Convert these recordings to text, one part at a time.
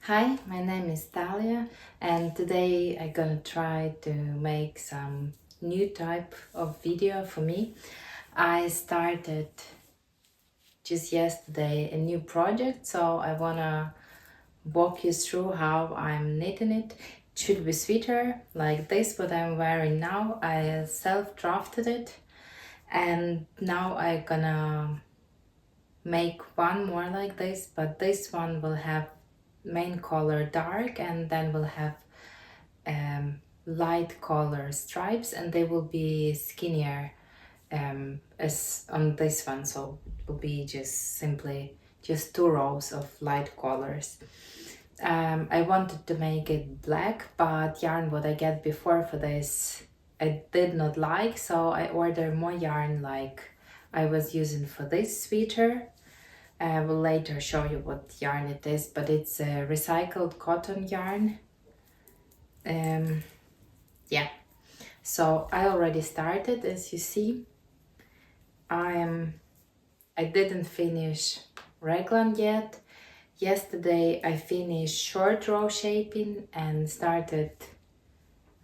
Hi, my name is Talya, and today I'm gonna try to make some new type of video for me. I started just yesterday a new project, so I wanna walk you through how I'm knitting it. It should be sweater like this, what I'm wearing now. I self-drafted it, and now I'm gonna make one more like this, but this one will have main color dark, and then we'll have light color stripes, and they will be skinnier as on this one, so it will be just simply just 2 rows of light colors. I wanted to make it black, but yarn what I get before for this I did not like, so I ordered more yarn like I was using for this sweater. I will later show you what yarn it is, but it's a recycled cotton yarn. Yeah, so I already started, as you see. I didn't finish raglan yet. Yesterday I finished short row shaping and started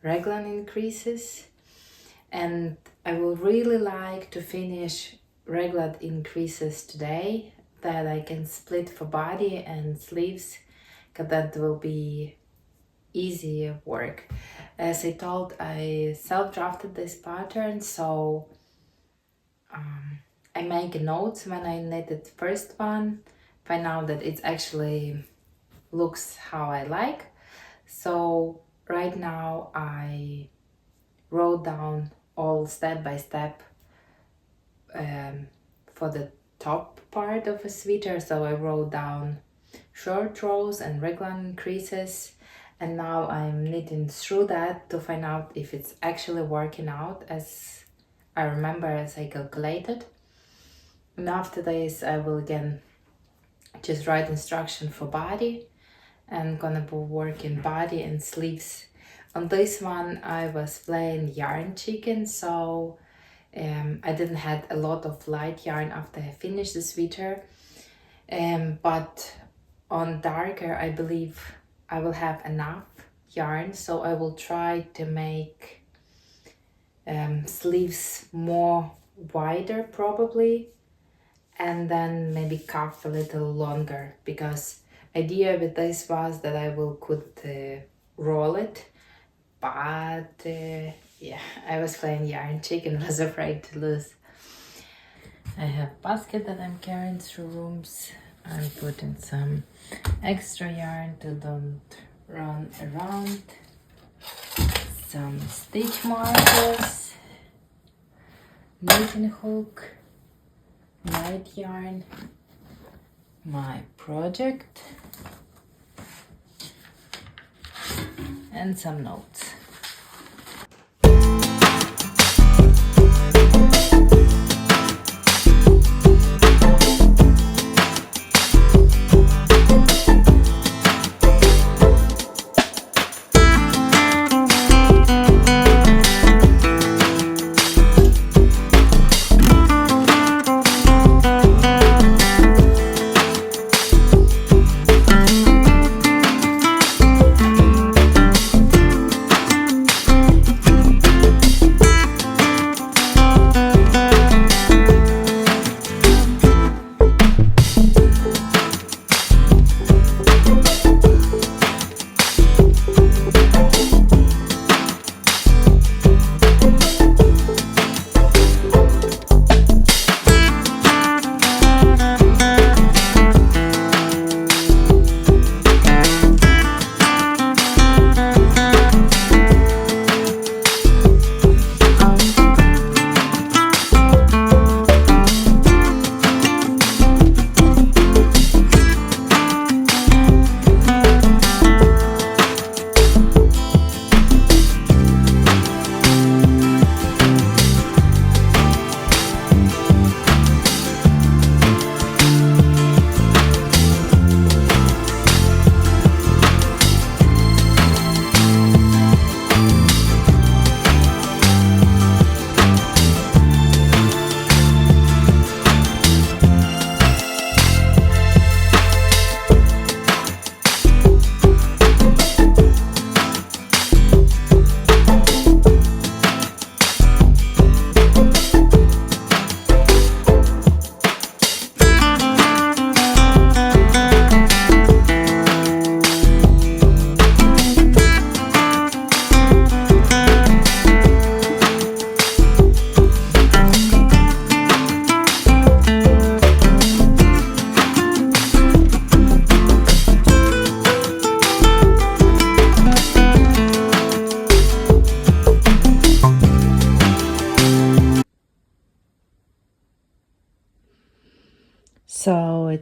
raglan increases, and I would really like to finish raglan increases today, that I can split for body and sleeves, because that will be easy work. As I told, I self-drafted this pattern, so I make notes when I knitted first one, find out that it actually looks how I like. So right now I wrote down all step by step for the top part of a sweater. So I wrote down short rows and raglan increases, and now I'm knitting through that to find out if it's actually working out as I remember, as I calculated. And after this I will again just write instruction for body, and gonna be working body and sleeves. On this one I was playing yarn chicken, so I didn't have a lot of light yarn after I finished the sweater, but on darker I believe I will have enough yarn, so I will try to make sleeves more wider probably, and then maybe cuff a little longer, because idea with this was that I could roll it, but yeah, I was playing yarn chicken, was afraid to lose. I have basket that I'm carrying through rooms. I'm putting some extra yarn to don't run around, some stitch markers, knitting hook, light yarn, my project, and some notes.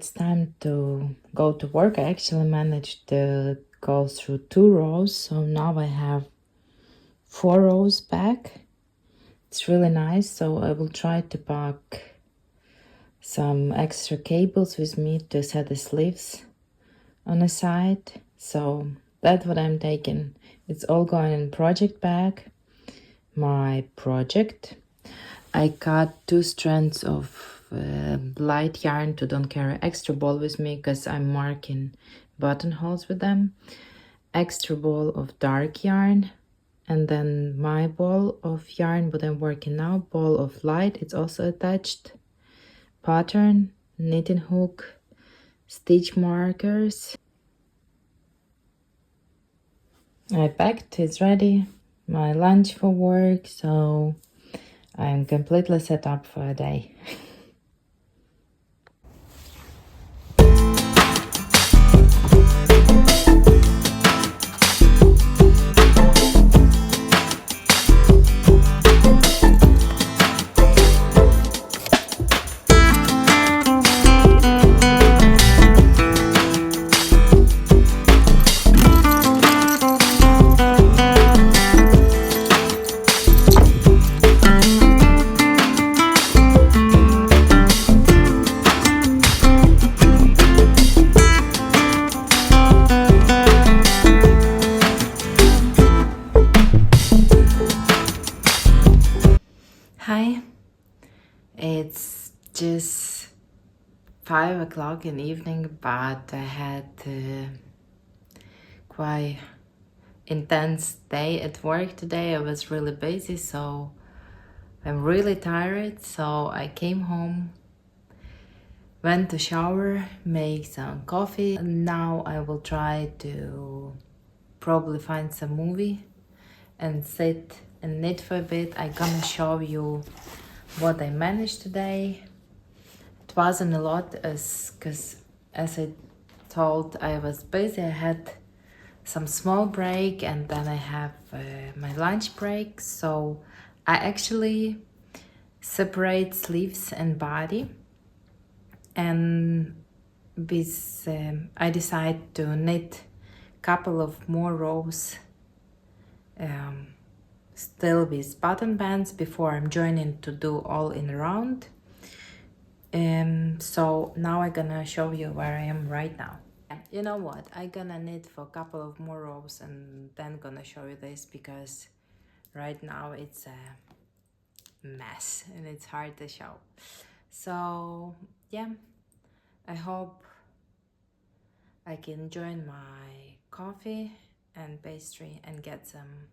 it's time to go to work. I actually managed to go through 2 rows, so now I have 4 rows back. It's really nice, so I will try to pack some extra cables with me to set the sleeves on the side. So that's what I'm taking. It's all going in project bag. My project. I cut 2 strands of light yarn to don't carry extra ball with me because I'm marking buttonholes with them. Extra ball of dark yarn, and then my ball of yarn what I'm working now, ball of light, it's also attached. Pattern, knitting hook, stitch markers. I packed, it's ready. My lunch for work, so I'm completely set up for a day. Hi, it's just 5 o'clock in the evening, but I had quite intense day at work today. I was really busy, so I'm really tired. So I came home, went to shower, make some coffee. Now I will try to probably find some movie and sit and knit for a bit. I'm gonna show you what I managed today. It wasn't a lot because as I told, I was busy. I had some small break and then I have my lunch break. So I actually separate sleeves and body, and with I decide to knit couple of more rows still with button bands before I'm joining to do all in a round. So now I'm gonna show you where I am right now. You know what, I'm gonna knit for a couple of more rows and then gonna show you this because right now it's a mess and it's hard to show. So yeah, I hope I can join my coffee and pastry and get some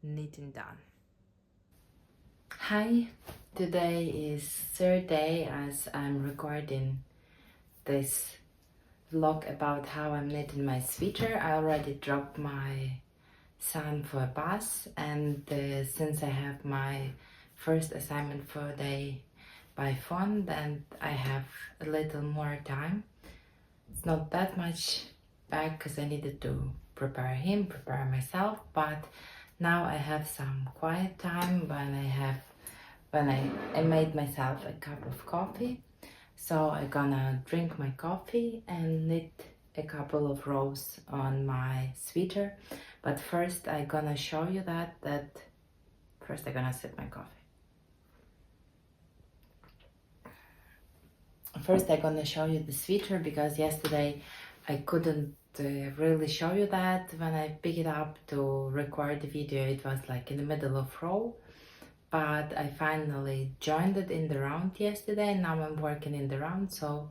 knitting done. Hi, today is third day as I'm recording this vlog about how I'm knitting my sweater. I already dropped my son for a bus, and since I have my first assignment for the day by phone, then I have a little more time. It's not that much back because I needed to prepare him, prepare myself, but now I have some quiet time when I made myself a cup of coffee. So I'm gonna drink my coffee and knit a couple of rows on my sweater. But first I'm gonna show you that first I'm gonna sip my coffee. First I'm gonna show you the sweater because yesterday I couldn't really show you that. When I picked it up to record the video, it was like in the middle of row. But I finally joined it in the round yesterday, and now I'm working in the round, so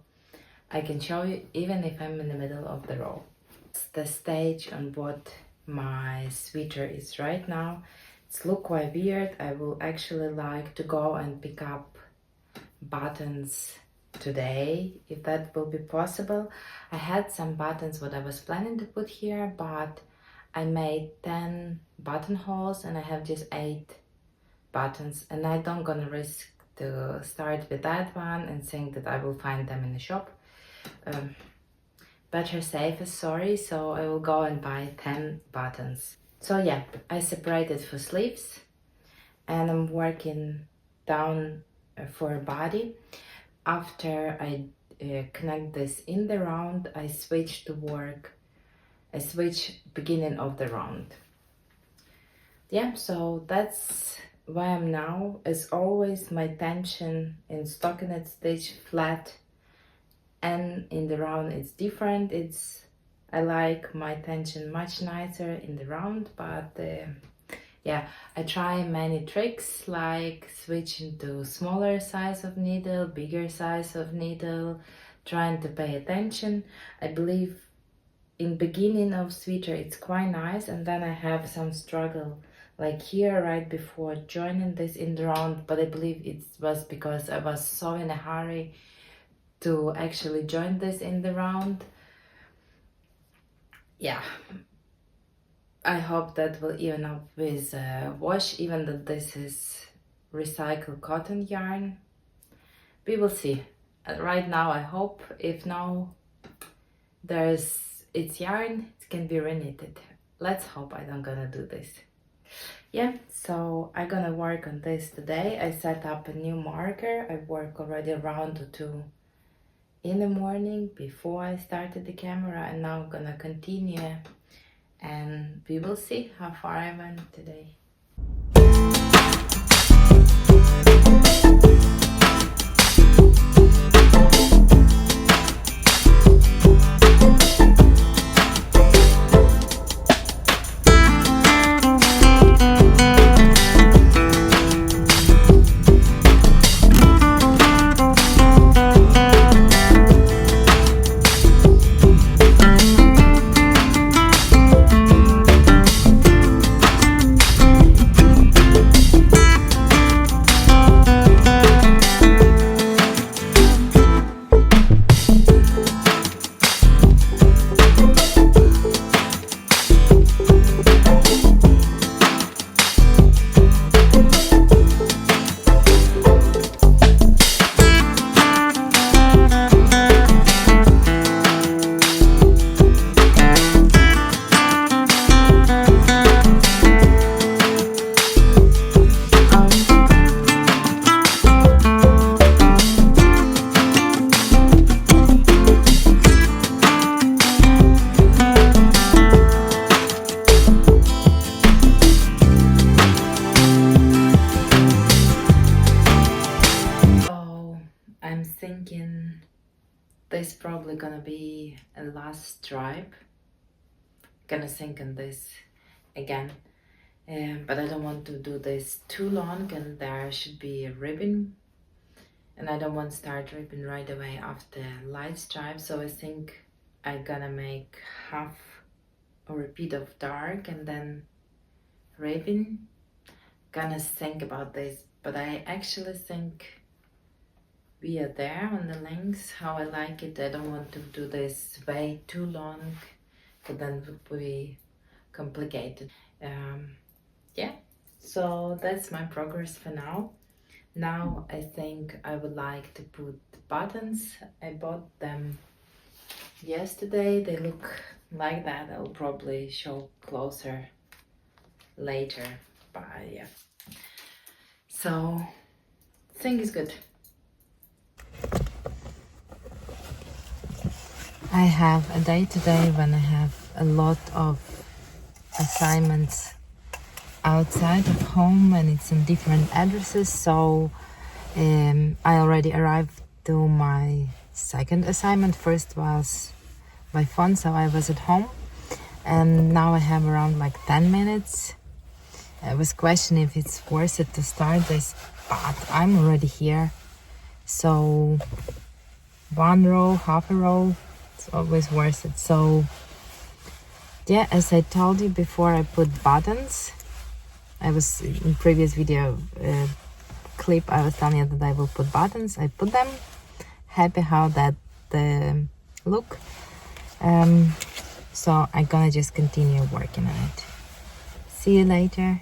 I can show you even if I'm in the middle of the row. It's the stage on what my sweater is right now. It's look quite weird. I will actually like to go and pick up buttons today, if that will be possible. I had some buttons what I was planning to put here, but I made 10 buttonholes and I have just 8 buttons, and I don't gonna risk to start with that one and think that I will find them in the shop. Better safe as sorry, so I will go and buy 10 buttons. So yeah, I separated for sleeves and I'm working down for body. After I connect this in the round, I switch beginning of the round. Yeah, so that's where I'm now. As always, my tension in stockinette stitch flat and in the round it's different. I like my tension much nicer in the round, but yeah, I try many tricks like switching to smaller size of needle, bigger size of needle, trying to pay attention. I believe in beginning of sweater it's quite nice, and then I have some struggle like here right before joining this in the round, but I believe it was because I was so in a hurry to actually join this in the round. Yeah, I hope that will even up with wash, even though this is recycled cotton yarn. We will see. Right now I hope, if no, it's yarn, it can be reknitted. Let's hope I don't gonna do this. Yeah, so I'm gonna work on this today. I set up a new marker. I work already around to 2 in the morning before I started the camera, and now I'm gonna continue and we will see how far I went today. I'm thinking this probably gonna be a last stripe. Gonna think on this again, but I don't want to do this too long, and there should be a ribbon, and I don't want to start ribbon right away after light stripe. So I think I'm gonna make half a repeat of dark and then ribbon. Gonna think about this, but I actually think we are there on the length how I like it. I don't want to do this way too long, but then it would be complicated. Yeah, so that's my progress for now. Now I think I would like to put buttons. I bought them yesterday. They look like that. I'll probably show closer later, but yeah. So I think it's good. I have a day today when I have a lot of assignments outside of home, and it's in different addresses. So I already arrived to my second assignment. First was by phone, so I was at home, and now I have around like 10 minutes. I was questioning if it's worth it to start this, but I'm already here. So one row, half a row, it's always worth it. So yeah, as I told you before, I put buttons. I was in previous video clip, I was telling you that I will put buttons. I put them. Happy how that look. So I'm gonna just continue working on it. See you later.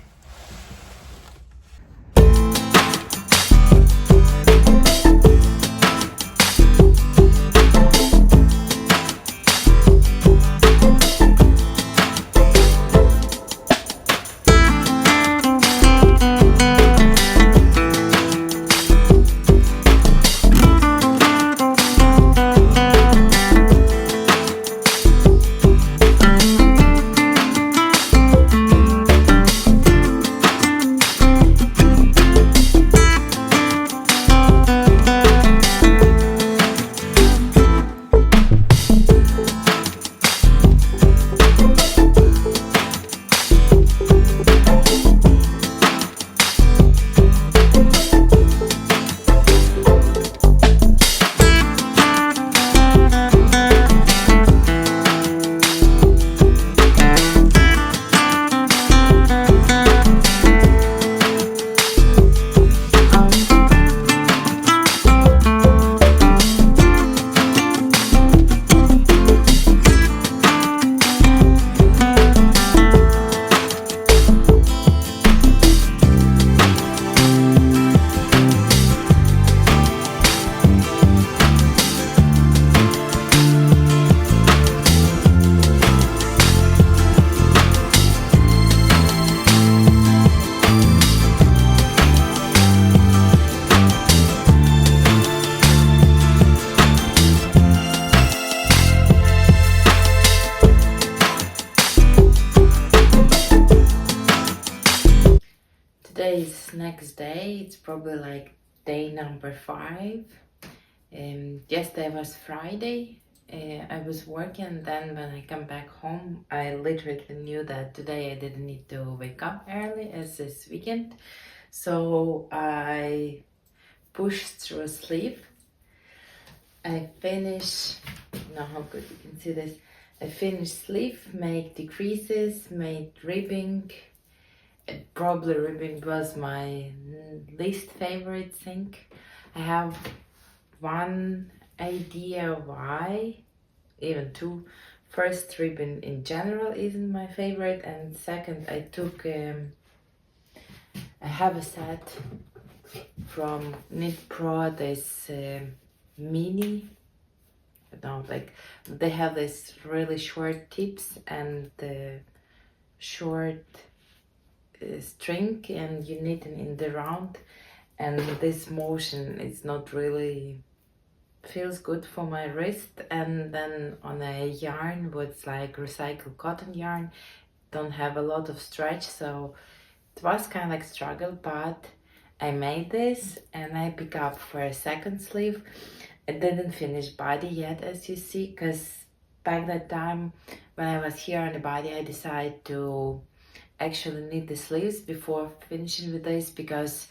is next day. It's probably like day number 5. Yesterday was Friday. I was working, then when I come back home, I literally knew that today I didn't need to wake up early as this weekend. So I pushed through sleep. I finished, now how good you can see this. I finished sleeve, made decreases, made ribbing. Probably ribbing was my least favorite thing. I have one idea why, even two. First, ribbon in general isn't my favorite, and second, I have a set from Knit Pro, this mini. I don't like, they have this really short tips and short string, and you knit it in the round, and this motion is not really feels good for my wrist. And then on a yarn what's like recycled cotton yarn, don't have a lot of stretch, so it was kind of like struggle, but I made this and I pick up for a second sleeve. I didn't finish body yet, as you see, because back that time when I was here on the body, I decided to actually knit the sleeves before finishing with this, because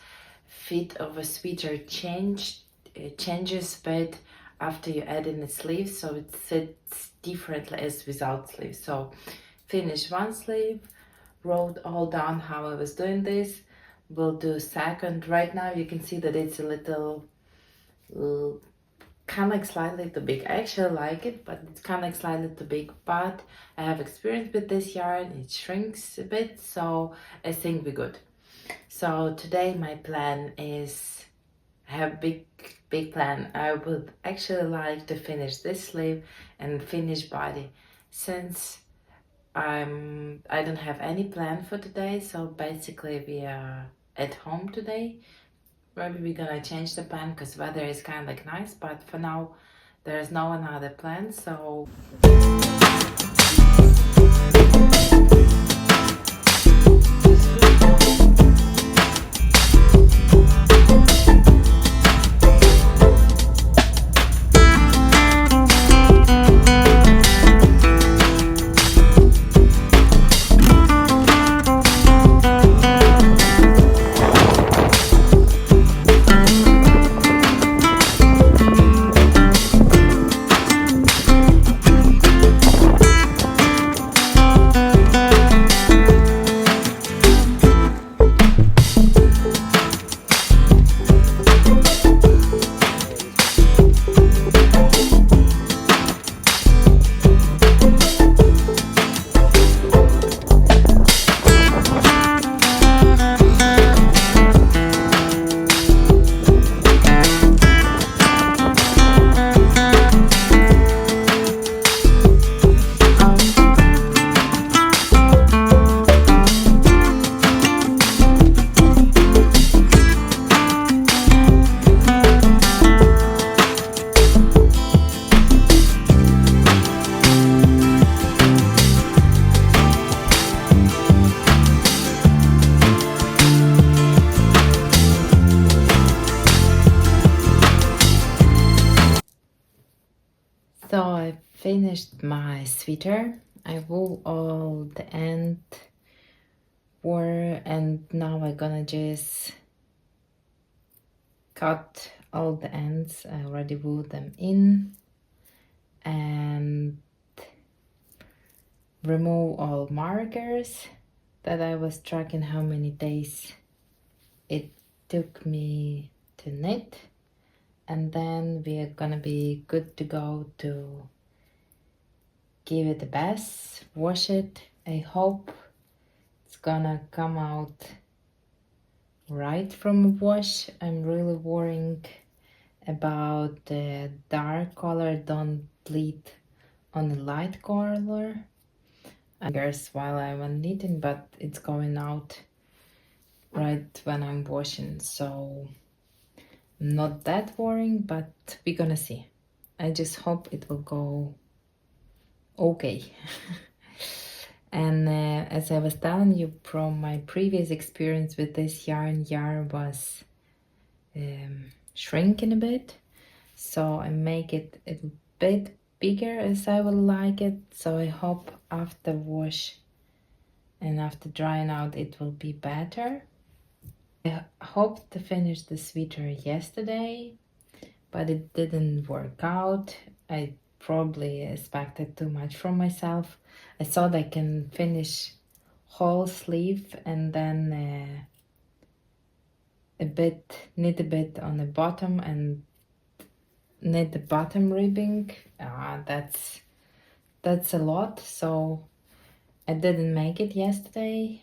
fit of a sweater changes a bit after you add in the sleeves, so it sits differently as without sleeves. So finish one sleeve, wrote all down how I was doing this. We'll do second. Right now you can see that it's a little kind of like slightly too big. I actually like it, but it's kind of like slightly too big, but I have experience with this yarn. It shrinks a bit, so I think we're good. So today my plan is, I have big plan. I would actually like to finish this sleeve and finish body. Since I don't have any plan for today, so basically we are at home today. Maybe we're gonna change the plan because weather is kind of like nice, but for now there's no another plan. So I finished my sweater. I wove all the end were, and now I'm gonna just cut all the ends. I already wove them in and remove all markers that I was tracking how many days it took me to knit. And then we are gonna be good to go to give it a bath, wash it. I hope it's gonna come out right from a wash. I'm really worrying about the dark color don't bleed on the light color. I guess while I'm knitting, but it's going out right when I'm washing, so not that worrying, but we're gonna see. I just hope it will go okay. And as I was telling you from my previous experience with this yarn was shrinking a bit. So I make it a bit bigger as I would like it. So I hope after wash and after drying out it will be better. I hoped to finish the sweater yesterday, but it didn't work out. I probably expected too much from myself. I thought I can finish whole sleeve and then knit a bit on the bottom and knit the bottom ribbing. That's a lot, so I didn't make it yesterday,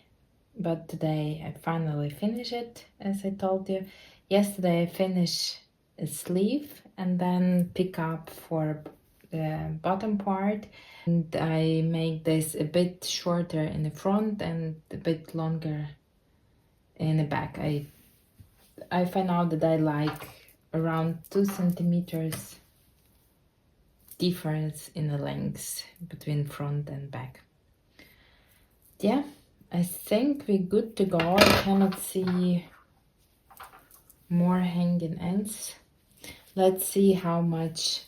but today I finally finished it, as I told you. Yesterday I finished a sleeve and then pick up for the bottom part, and I make this a bit shorter in the front and a bit longer in the back. I find out that I like around 2 centimeters difference in the lengths between front and back. Yeah, I think we're good to go. I cannot see more hanging ends. Let's see how much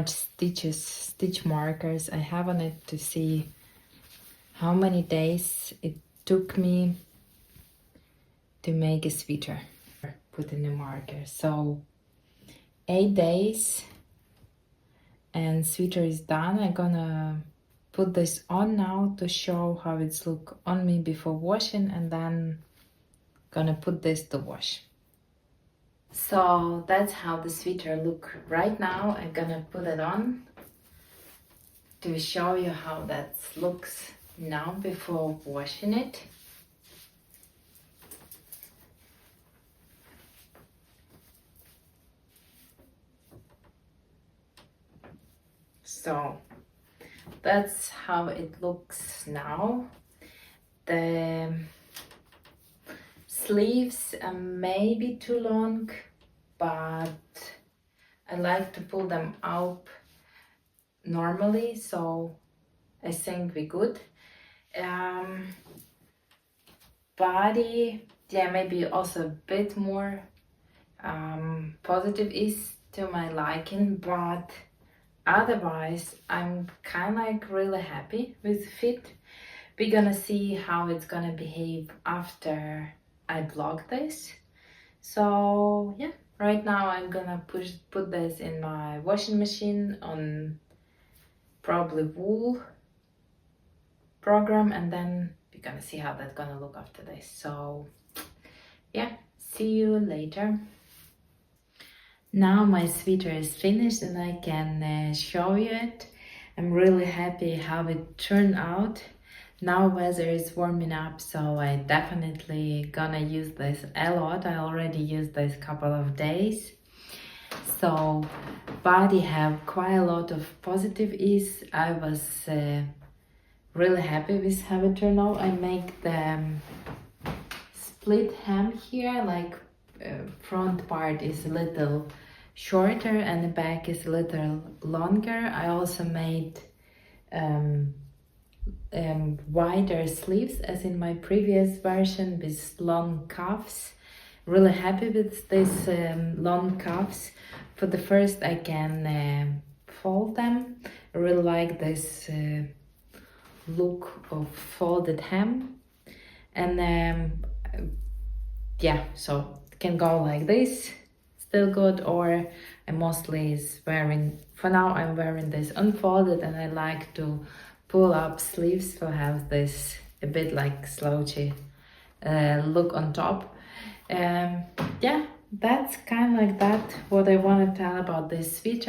stitch markers I have on it to see how many days it took me to make a sweater. Put in the marker. So 8 days and sweater is done. I'm gonna put this on now to show how it's look on me before washing, and then gonna put this to wash. So that's how the sweater look right now. I'm gonna put it on to show you how that looks now before washing it. So that's how it looks now. The sleeves are maybe too long, but I like to pull them out normally, so I think we're good. Body, yeah, maybe also a bit more positive is to my liking, but otherwise I'm kind of like really happy with the fit. We're gonna see how it's gonna behave after I block this. So yeah, right now I'm gonna put this in my washing machine on probably wool program, and then we're gonna see how that's gonna look after this. So yeah, see you later. Now my sweater is finished and I can show you it. I'm really happy how it turned out. Now weather is warming up, so I definitely gonna use this a lot. I already used this couple of days. So body have quite a lot of positive ease. I was really happy with how it turned out. I make the split hem here, like front part is a little shorter and the back is a little longer. I also made wider sleeves as in my previous version with long cuffs. Really happy with this long cuffs. For the first I can fold them. I really like this look of folded hem, and yeah, so it can go like this, still good, or I mostly is wearing, for now I'm wearing this unfolded, and I like to pull up sleeves to have this a bit like slouchy look on top. Yeah, that's kind of like that what I want to tell about this sweater.